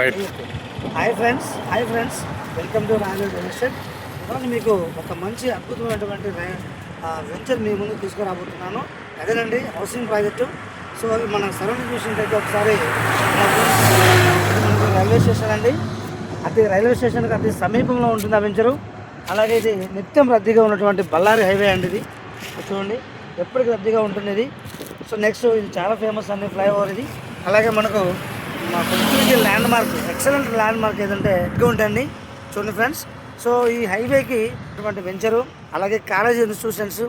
Hi friends welcome to royal real estate. ఈరోజు మీకు ఒక మంచి అద్భుతమైనటువంటి వెంచర్ మీ ముందు తీసుకురాబోతున్నాను. అదేనండి హౌసింగ్ ప్రాజెక్టు. సో మన సరౌండింగ్ చూసినట్టయితే ఒకసారి మనకు రైల్వే స్టేషన్ అండి. రైల్వే స్టేషన్కి అతి సమీపంలో ఉంటుంది ఆ వెంచరు. అలాగే ఇది నిత్యం రద్దీగా ఉన్నటువంటి బళ్ళారి హైవే అండి. ఇది చూడండి ఎప్పటికీ రద్దీగా ఉంటుంది ఇది. సో నెక్స్ట్ ఇది చాలా ఫేమస్ అండి ఫ్లైఓవర్ ఇది. అలాగే మనకు మా కొద్దిగా land mark, excellent land mark ఏదంటే ఎక్కువ ఉంటుంది చూడండి ఫ్రెండ్స్. సో ఈ హైవేకి ఇటువంటి వెంచరు, అలాగే కాలేజ్ ఇన్స్టిట్యూషన్స్,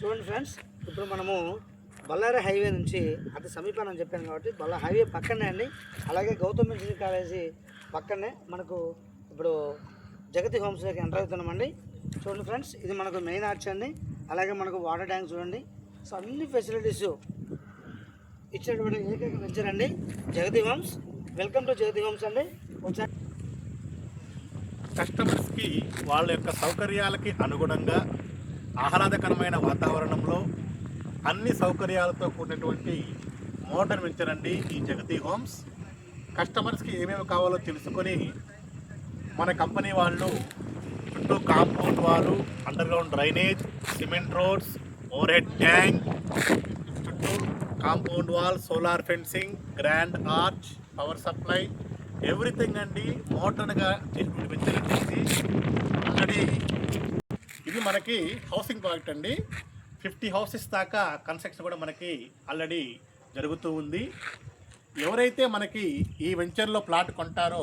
చూడండి ఫ్రెండ్స్. ఇప్పుడు మనము బళ్ళారి హైవే నుంచి అతి సమీపాన్ని అని చెప్పాను కాబట్టి హైవే పక్కనే అండి. అలాగే గౌతమ్ ఇంజనీరింగ్ కాలేజీ పక్కనే మనకు ఇప్పుడు జగతి హోమ్స్లోకి ఎంటర్ అవుతున్నామండి. చూడండి ఫ్రెండ్స్, ఇది మనకు మెయిన్ ఆర్చ్ అండి. అలాగే మనకు వాటర్ ట్యాంక్ చూడండి. సో అన్ని ఫెసిలిటీస్ ఇచ్చినటువంటి ఏకైక వెంచర్ అండి Jagati Homes. Welcome to Jagati Homes అండి. కస్టమర్స్కి వాళ్ళ యొక్క సౌకర్యాలకి అనుగుణంగా ఆహ్లాదకరమైన వాతావరణంలో అన్ని సౌకర్యాలతో కూడినటువంటి మోడర్న్ వెంచర్ అండి ఈ జగతి హోమ్స్. కస్టమర్స్కి ఏమేమి కావాలో తెలుసుకొని మన కంపెనీ వాళ్ళు చుట్టూ compound wall, underground drainage, cement roads, overhead tank, చుట్టూ compound wall, solar fencing, grand arch, power supply, everything అండి మోడర్న్గా చేసినటువంటి వెంచర్ అండి ఆల్రెడీ. ఇది మనకి హౌసింగ్ ప్రాజెక్ట్ అండి. 50 హౌసెస్ దాకా కన్స్ట్రక్షన్ కూడా మనకి ఆల్రెడీ జరుగుతూ ఉంది. ఎవరైతే మనకి ఈ వెంచర్లో ప్లాట్ కొంటారో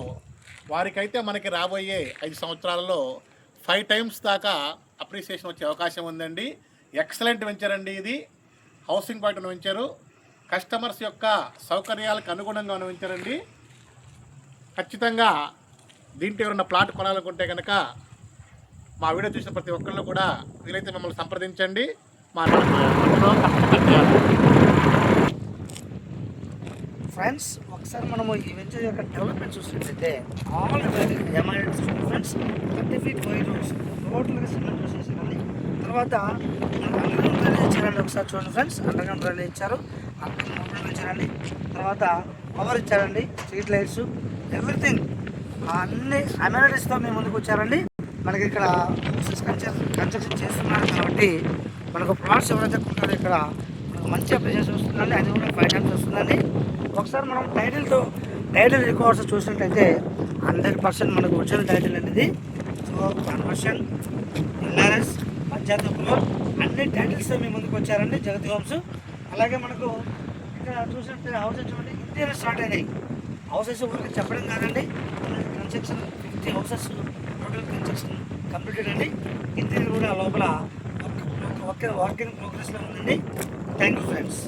వారికైతే మనకి రాబోయే 5 సంవత్సరాలలో 5 టైమ్స్ దాకా అప్రిసియేషన్ వచ్చే అవకాశం ఉందండి. ఎక్సలెంట్ వెంచర్ అండి ఇది. హౌసింగ్ ప్రాజెక్ట్ ఉన్న వెంచరు, కస్టమర్స్ యొక్క సౌకర్యాలకు అనుగుణంగా ఉన్న వెంచర్ అండి. ఖచ్చితంగా దీంట్లో ఎవరైనా ప్లాట్ కొనాలనుకుంటే కనుక మా వీడియో చూసిన ప్రతి ఒక్కళ్ళు కూడా వీలైతే మమ్మల్ని సంప్రదించండి. మా ఫ్రెండ్స్ ఒకసారి మనము ఈ వెంచర్ యొక్క డెవలప్మెంట్ చూసినట్లయితే all friends 30 feet wide roads, టోటల్గా సిమెంట్ చేసేసారండి. తర్వాత అండర్గ్రౌండ్ డ్రైనేజ్ ఇచ్చారండి. ఒకసారి చూడండి ఫ్రెండ్స్, అండర్గ్రౌండ్ డ్రైనేజ్ ఇచ్చారు, మోటార్లు ఇచ్చారండి. తర్వాత పవర్ ఇచ్చారండి, స్ట్రీట్ లైట్స్, ఎవ్రీథింగ్ అన్ని అమ్యూనిటీస్తో మేము ముందుకు వచ్చారండి. మనకి ఇక్కడ కన్స్ట్రక్షన్ చేస్తున్నారు కాబట్టి మనకు ప్లాట్స్ ఎవరైతే కొంటారో ఇక్కడ మనకు మంచి అప్రిషియేషన్ వస్తుందండి. అది కూడా 5 times వస్తుందండి. ఒకసారి మనం టైటిల్ రికార్డ్స్ చూసినట్టయితే 100% మనకు ఒరిజినల్ టైటిల్ అనేది. So conversion, LRS, Panchayat approval అన్ని టైటిల్స్తో మేము ముందుకు వచ్చారండి జగతి హోమ్స్. అలాగే మనకు ఇక్కడ చూసినట్టు హౌసెస్ చూడండి, ఇంటీరియర్ స్టార్ట్ అయినాయి. హౌసెస్ ఊరికి చెప్పడం కాదండి, construction 50 houses total construction completed అండి. ఇంటీరియర్ కూడా లోపల వర్క్ ఇన్ ప్రోగ్రెస్లో ఉందండి. Thank you friends.